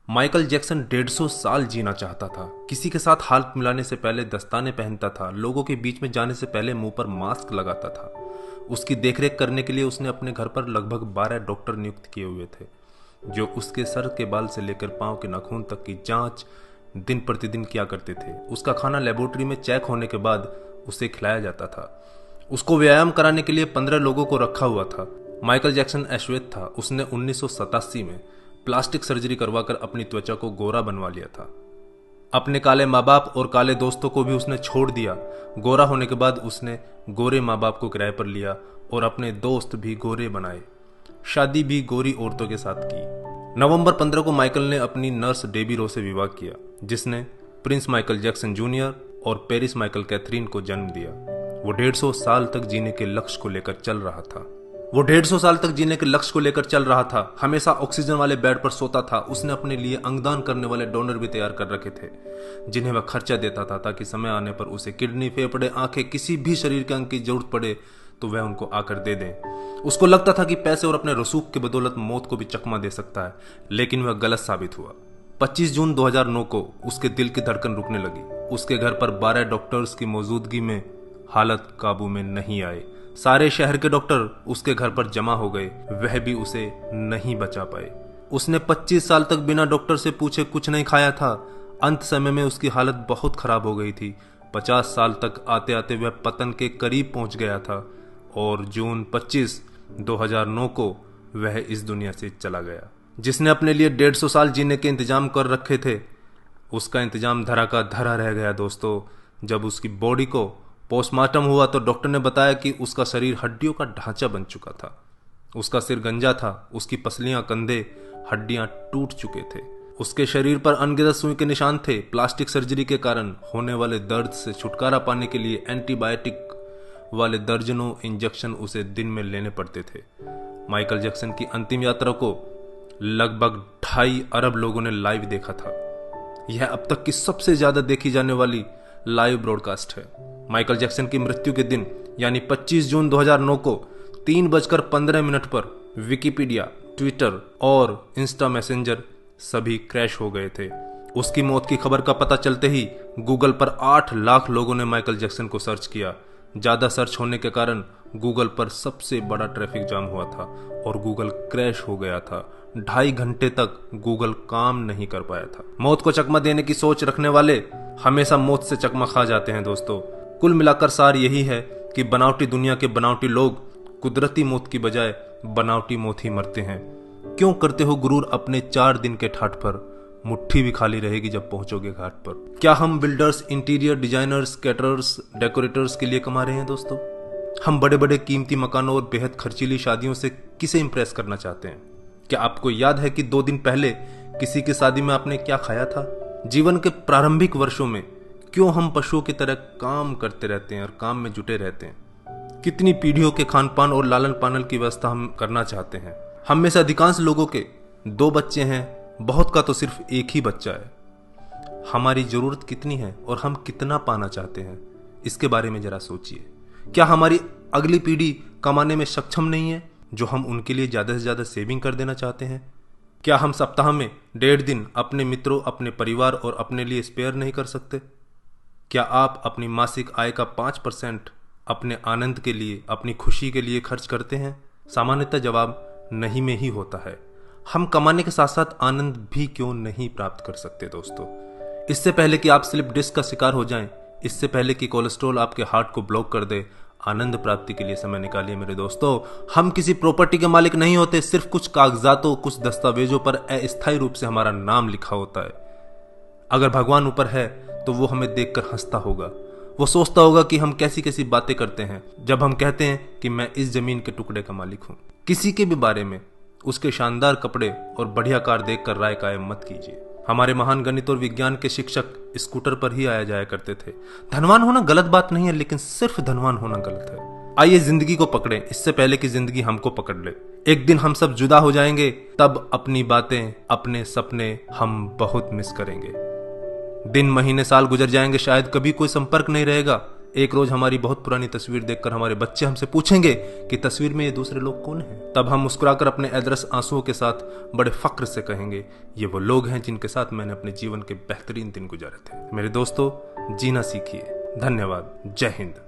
Michael Jackson 150 साल जीना चाहता था। किसी के साथ हाथ मिलाने से पहले दस्ताने पहनता था, लोगों के बीच में जाने से पहले मुंह पर मास्क लगाता था। उसकी देखरेख करने के लिए उसने अपने घर पर लगभग 12 डॉक्टर नियुक्त किए हुए थे, जो उसके सर के बाल से लेकर पांव के नाखून तक की जांच दिन प्रतिदिन किया करते थे। उसका खाना लेबोरेटरी में चेक होने के बाद उसे खिलाया जाता था। उसको व्यायाम कराने के लिए 15 लोगों को रखा हुआ था। माइकल जैक्सन अश्वेत था। उसने 1987 में प्लास्टिक सर्जरी करवाकर अपनी त्वचा को गोरा बनवा लिया था। अपने काले माँ बाप और काले दोस्तों को भी उसने छोड़ दिया। गोरा होने के बाद उसने गोरे माँ बाप को किराए पर लिया और अपने दोस्त भी गोरे बनाए। शादी भी गोरी औरतों के साथ की। नवंबर 15 को माइकल ने अपनी नर्स डेबी रो से विवाह किया, जिसने प्रिंस माइकल जैक्सन जूनियर और पेरिस माइकल कैथरीन को जन्म दिया। वो 150 साल तक जीने के लक्ष्य को लेकर चल रहा था। हमेशा ऑक्सीजन वाले बेड पर सोता था। उसने अपने लिए अंगदान करने वाले डोनर भी तैयार कर रखे थे, जिन्हें वह खर्चा देता था ताकि समय आने पर उसे किडनी, फेफड़े, आंखें, किसी भी शरीर के अंग की जरूरत पड़े तो वह उनको आकर दे दें। उसको लगता था कि पैसे और अपने रसूख की बदौलत मौत को भी चकमा दे सकता है, लेकिन वह गलत साबित हुआ। 25 जून 2009 को उसके दिल की धड़कन रुकने लगी। उसके घर पर 12 डॉक्टर्स की मौजूदगी में हालत काबू में नहीं आए। सारे शहर के डॉक्टर उसके घर पर जमा हो गए, वह भी उसे नहीं बचा पाए। उसने 25 साल तक बिना डॉक्टर से पूछे कुछ नहीं खाया था। अंत समय में उसकी हालत बहुत खराब हो गई थी। 50 साल तक आते आते वह पतन के करीब पहुंच गया था और जून 25, 2009 को वह इस दुनिया से चला गया। जिसने अपने लिए 150 साल जीने के इंतजाम कर रखे थे, उसका इंतजाम धरा का धरा रह गया दोस्तों। जब उसकी बॉडी को पोस्टमार्टम हुआ तो डॉक्टर ने बताया कि उसका शरीर हड्डियों का ढांचा बन चुका था। उसका सिर गंजा था, उसकी पसलियां, कंधे, हड्डियां टूट चुके थे। उसके शरीर पर अनगिनत सुई के निशान थे। प्लास्टिक सर्जरी के कारण होने वाले दर्द से छुटकारा पाने के लिए एंटीबायोटिक वाले दर्जनों इंजेक्शन उसे दिन में लेने पड़ते थे। माइकल जैक्सन की अंतिम यात्रा को लगभग 2.5 अरब लोगों ने लाइव देखा था। यह अब तक की सबसे ज्यादा देखी जाने वाली लाइव ब्रॉडकास्ट है। माइकल जैक्सन की मृत्यु के दिन यानी 25 जून 2009 को 3:15 पर विकिपीडिया, ट्विटर और इंस्टा मैसेंजर सभी क्रैश हो गए थे। उसकी मौत की खबर का पता चलते ही गूगल पर 8 लाख लोगों ने माइकल जैक्सन को सर्च किया। ज्यादा सर्च होने के कारण गूगल पर सबसे बड़ा ट्रैफिक जाम हुआ था और गूगल क्रैश हो गया था। 2.5 घंटे तक गूगल काम नहीं कर पाया था। मौत को चकमा देने की सोच रखने वाले हमेशा मौत से चकमा खा जाते हैं दोस्तों। कुल मिलाकर सार यही है कि बनावटी दुनिया के बनावटी लोग कुदरती मौत की बजाय बनावटी मौत ही मरते हैं। क्यों करते हो गुरूर अपने 4 दिन के ठाठ पर? मुट्ठी भी खाली रहेगी जब पहुंचोगे घाट पर। क्या हम builders, interior designers, caterers, decorators के लिए कमा रहे हैं दोस्तों? हम बड़े बड़े कीमती मकानों और बेहद खर्चीली शादियों से किसे इंप्रेस करना चाहते हैं? क्या आपको याद है कि 2 दिन पहले किसी की शादी में आपने क्या खाया था? जीवन के प्रारंभिक वर्षों में क्यों हम पशुओं की तरह काम करते रहते हैं और काम में जुटे रहते हैं? कितनी पीढ़ियों के खान पान और लालन पालन की व्यवस्था हम करना चाहते हैं? हम में से अधिकांश लोगों के 2 बच्चे हैं, बहुत का तो सिर्फ एक ही बच्चा है। हमारी जरूरत कितनी है और हम कितना पाना चाहते हैं, इसके बारे में जरा सोचिए। क्या हमारी अगली पीढ़ी कमाने में सक्षम नहीं है जो हम उनके लिए ज्यादा से ज्यादा सेविंग कर देना चाहते हैं? क्या हम सप्ताह में 1.5 दिन अपने मित्रों, अपने परिवार और अपने लिए स्पेयर नहीं कर सकते? क्या आप अपनी मासिक आय का 5% अपने आनंद के लिए, अपनी खुशी के लिए खर्च करते हैं? सामान्यतः जवाब नहीं में ही होता है। हम कमाने के साथ साथ आनंद भी क्यों नहीं प्राप्त कर सकते दोस्तों? इससे पहले कि आप स्लिप डिस्क का शिकार हो जाएं, इससे पहले कि कोलेस्ट्रॉल आपके हार्ट को ब्लॉक कर दे, आनंद प्राप्ति के लिए समय निकालिए मेरे दोस्तों। हम किसी प्रॉपर्टी के मालिक नहीं होते, सिर्फ कुछ कागजातों, कुछ दस्तावेजों पर अस्थायी रूप से हमारा नाम लिखा होता है। अगर भगवान ऊपर है तो वो हमें देखकर हंसता होगा। वो सोचता होगा कि हम कैसी कैसी बातें करते हैं जब हम कहते हैं कि मैं इस जमीन के टुकड़े का मालिक हूं। किसी के भी बारे में उसके शानदार कपड़े और बढ़िया कार देखकर राय कायम मत कीजिए। हमारे महान गणित और विज्ञान के शिक्षक स्कूटर पर ही आया जाया करते थे। धनवान होना गलत बात नहीं है, लेकिन सिर्फ धनवान होना गलत है। आइए जिंदगी को पकड़ें इससे पहले कि जिंदगी हमको पकड़ ले। एक दिन हम सब जुदा हो जाएंगे, तब अपनी बातें, अपने सपने हम बहुत मिस करेंगे। दिन, महीने, साल गुजर जाएंगे, शायद कभी कोई संपर्क नहीं रहेगा। एक रोज हमारी बहुत पुरानी तस्वीर देखकर हमारे बच्चे हमसे पूछेंगे कि तस्वीर में ये दूसरे लोग कौन हैं। तब हम मुस्कुराकर अपने अदरस आंसुओं के साथ बड़े फक्र से कहेंगे, ये वो लोग हैं जिनके साथ मैंने अपने जीवन के बेहतरीन दिन गुजारे थे। मेरे दोस्तों, जीना सीखिए। धन्यवाद। जय हिंद।